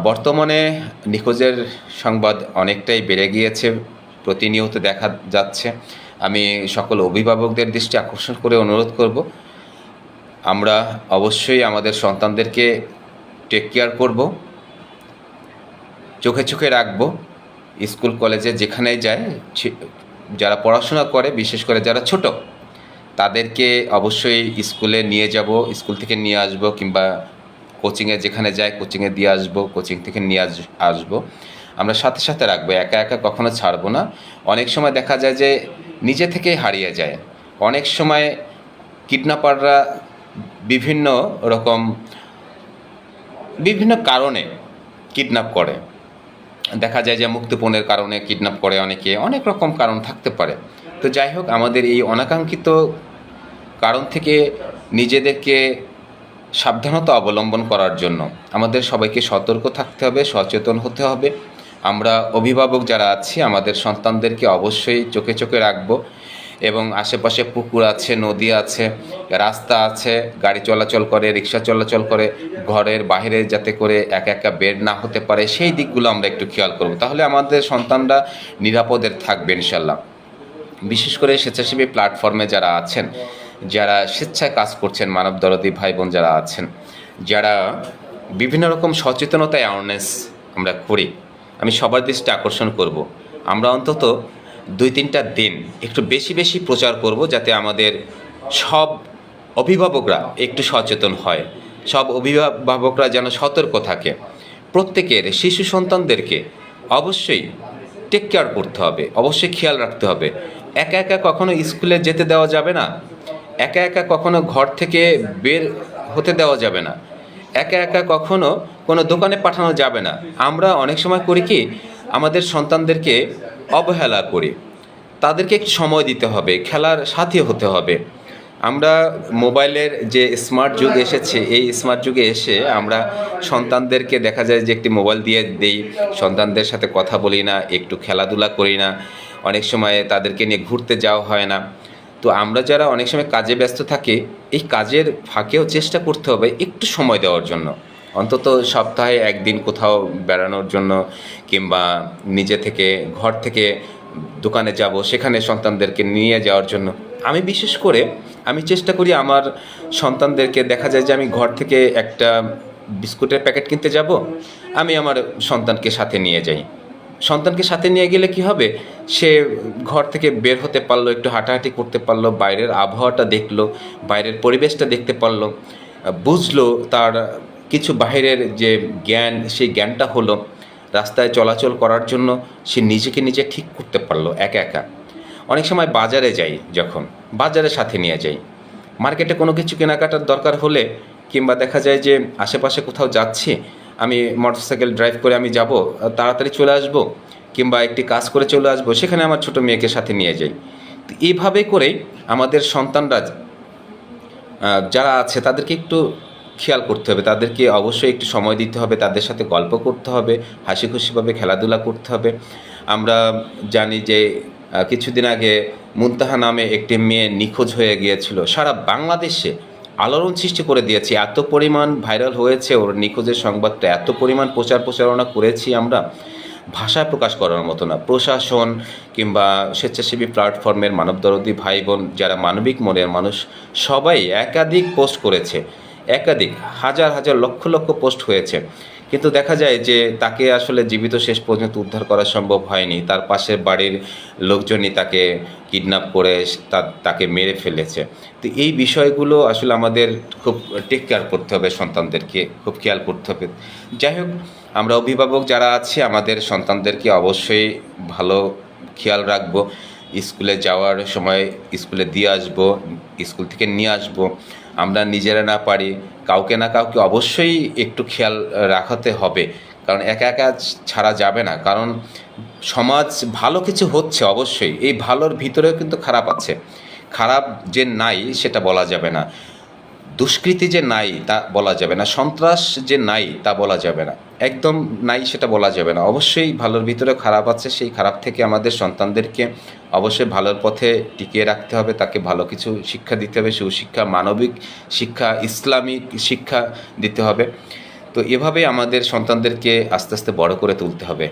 বর্তমানে নিখোঁজের সংবাদ অনেকটাই বেড়ে গিয়েছে, প্রতিনিয়ত দেখা যাচ্ছে। আমি সকল অভিভাবকদের দৃষ্টি আকর্ষণ করে অনুরোধ করব, আমরা অবশ্যই আমাদের সন্তানদেরকে টেক কেয়ার করব, চোখে চোখে রাখবো। স্কুল কলেজে যেখানেই যায়, যারা পড়াশোনা করে, বিশেষ করে যারা ছোট, তাদেরকে অবশ্যই স্কুলে নিয়ে যাব, স্কুল থেকে নিয়ে আসবো, কিংবা কোচিংয়ে যেখানে যায় কোচিংয়ে দিয়ে আসবো, কোচিং থেকে নিয়ে আসবো। আমরা সাথে সাথে রাখবো, একা একা কখনো ছাড়বো না। অনেক সময় দেখা যায় যে নিজে থেকেই হারিয়ে যায়। অনেক সময় কিডন্যাপাররা বিভিন্ন রকম বিভিন্ন কারণে কিডন্যাপ করে। দেখা যায় যে মুক্তিপণের কারণে কিডন্যাপ করে অনেকে, অনেক রকম কারণ থাকতে পারে। তো যাই হোক, আমাদের এই অনাকাঙ্ক্ষিত কারণ থেকে নিজেদেরকে সাবধানতা অবলম্বন করার জন্য আমাদের সবাইকে সতর্ক থাকতে হবে, সচেতন হতে হবে। আমরা অভিভাবক যারা আছি, আমাদের সন্তানদেরকে অবশ্যই চোখে চোখে রাখবো, এবং আশেপাশে পুকুর আছে, নদী আছে, রাস্তা আছে, গাড়ি চলাচল করে, রিক্সা চলাচল করে, ঘরের বাইরে যাতে করে একা একা বের না হতে পারে, সেই দিকগুলো আমরা একটু খেয়াল করব। তাহলে আমাদের সন্তানরা নিরাপদে থাকবে ইনশাল্লাহ। বিশেষ করে স্বেচ্ছাসেবী প্ল্যাটফর্মে যারা আছেন, যারা স্বেচ্ছায় কাজ করছেন, মানবদরদী ভাই বোন যারা আছেন, যারা বিভিন্ন রকম সচেতনতা অ্যাওয়ারনেস আমরা করি, আমি সবার দৃষ্টি আকর্ষণ করব, আমরা অন্তত 2-3টা দিন একটু বেশি বেশি প্রচার করব, যাতে আমাদের সব অভিভাবকরা একটু সচেতন হয়, সব অভিভাবকরা যেন সতর্ক থাকে। প্রত্যেকের শিশু সন্তানদেরকে অবশ্যই টেক কেয়ার করতে হবে, অবশ্যই খেয়াল রাখতে হবে। একা একা কখনো স্কুলে যেতে দেওয়া যাবে না, একা একা কখনো ঘর থেকে বের হতে দেওয়া যাবে না, একা একা কখনো কোনো দোকানে পাঠানো যাবে না। আমরা অনেক সময় করি কি, আমাদের সন্তানদেরকে অবহেলা করি। তাদেরকে একটু সময় দিতে হবে, খেলার সাথী হতে হবে। আমরা মোবাইলের যে স্মার্ট যুগ এসেছে, এই স্মার্ট যুগে এসে আমরা সন্তানদেরকে দেখা যায় যে একটি মোবাইল দিয়ে দেই, সন্তানদের সাথে কথা বলি না, একটু খেলাধুলা করি না, অনেক সময় তাদেরকে নিয়ে ঘুরতে যাওয়া হয় না। তো আমরা যারা অনেক সময় কাজে ব্যস্ত থাকি, এই কাজের ফাঁকেও চেষ্টা করতে হবে একটু সময় দেওয়ার জন্য, অন্তত সপ্তাহে একদিন কোথাও বেড়ানোর জন্য, কিংবা নিজে থেকে ঘর থেকে দোকানে যাব, সেখানে সন্তানদেরকে নিয়ে যাওয়ার জন্য। আমি বিশেষ করে আমি চেষ্টা করি আমার সন্তানদেরকে, দেখা যায় যে আমি ঘর থেকে একটা বিস্কুটের প্যাকেট কিনতে যাব, আমি আমার সন্তানকে সাথে নিয়ে যাই। সন্তানকে সাথে নিয়ে গেলে কি হবে, সে ঘর থেকে বের হতে পারলো, একটু হাঁটাহাঁটি করতে পারলো, বাইরের আবহাওয়াটা দেখলো, বাইরের পরিবেশটা দেখতে পারলো, বুঝলো, তার কিছু বাইরের যে জ্ঞান, সেই জ্ঞানটা হলো। রাস্তায় চলাচল করার জন্য সে নিজেকে নিজে ঠিক করতে পারলো একা একা। অনেক সময় বাজারে যাই, যখন বাজারের সাথে নিয়ে যাই, মার্কেটে কোনো কিছু কেনাকাটার দরকার হলে, কিংবা দেখা যায় যে আশেপাশে কোথাও যাচ্ছি, আমি মোটরসাইকেল ড্রাইভ করে আমি যাব, তাড়াতাড়ি চলে আসব, কিংবা একটি কাজ করে চলে আসব, সেখানে আমার ছোট মেয়েকে সাথে নিয়ে যাই। তো এইভাবে করেই আমাদের সন্তানরা যারা আছে তাদেরকে একটু খেয়াল করতে হবে, তাদেরকে অবশ্যই একটু সময় দিতে হবে, তাদের সাথে গল্প করতে হবে, হাসি খুশিভাবে খেলাধুলা করতে হবে। আমরা জানি যে কিছুদিন আগে মুনতাহা নামে একটি মেয়ে নিখোঁজ হয়ে গিয়েছিল, সারা বাংলাদেশে আলোড়ন সৃষ্টি করে দিয়েছে, এত পরিমাণ ভাইরাল হয়েছে ওর নিখোঁজের সংবাদটা, এত পরিমাণ প্রচারণা করেছি আমরা, ভাষায় প্রকাশ করার মতো না। প্রশাসন কিংবা স্বেচ্ছাসেবী প্ল্যাটফর্মের মানবদরদী ভাই বোন, যারা মানবিক মনের মানুষ, সবাই একাধিক পোস্ট করেছে, একাধিক হাজার হাজার লক্ষ লক্ষ পোস্ট হয়েছে, কিন্তু দেখা যায় যে তাকে আসলে জীবিত শেষ পর্যন্ত উদ্ধার করা সম্ভব হয়নি। তার পাশের বাড়ির লোকজনই তাকে কিডন্যাপ করে তাকে মেরে ফেলেছে। তো এই বিষয়গুলো আসলে আমাদের খুব টেক কেয়ার করতে হবে, সন্তানদেরকে খুব খেয়াল করতে হবে। যাই হোক, আমরা অভিভাবক যারা আছি, আমাদের সন্তানদেরকে অবশ্যই ভালো খেয়াল রাখবো। স্কুলে যাওয়ার সময় স্কুলে দিয়ে আসবো, স্কুল থেকে নিয়ে আসবো। আমরা নিজেরা না পারি, কাউকে না কাউকে অবশ্যই একটু খেয়াল রাখাতে হবে, কারণ একা একা ছাড়া যাবে না। কারণ সমাজ ভালো কিছু হচ্ছে অবশ্যই, এই ভালোর ভিতরেও কিন্তু খারাপ আছে। খারাপ যে নাই সেটা বলা যাবে না, দুষ্কৃতি যে নাই তা বলা যাবে না, সন্ত্রাস যে নাই তা বলা যাবে না, একদম নাই সেটা বলা যাবে না। অবশ্যই ভালোর ভিতরে খারাপ আছে, সেই খারাপ থেকে আমাদের সন্তানদেরকে অবশ্যই ভালোর পথে টিকিয়ে রাখতে হবে, তাকে ভালো কিছু শিক্ষা দিতে হবে, সুশিক্ষা, মানবিক শিক্ষা, ইসলামিক শিক্ষা দিতে হবে। তো এভাবে আমাদের সন্তানদেরকে আস্তে আস্তে বড় করে তুলতে হবে।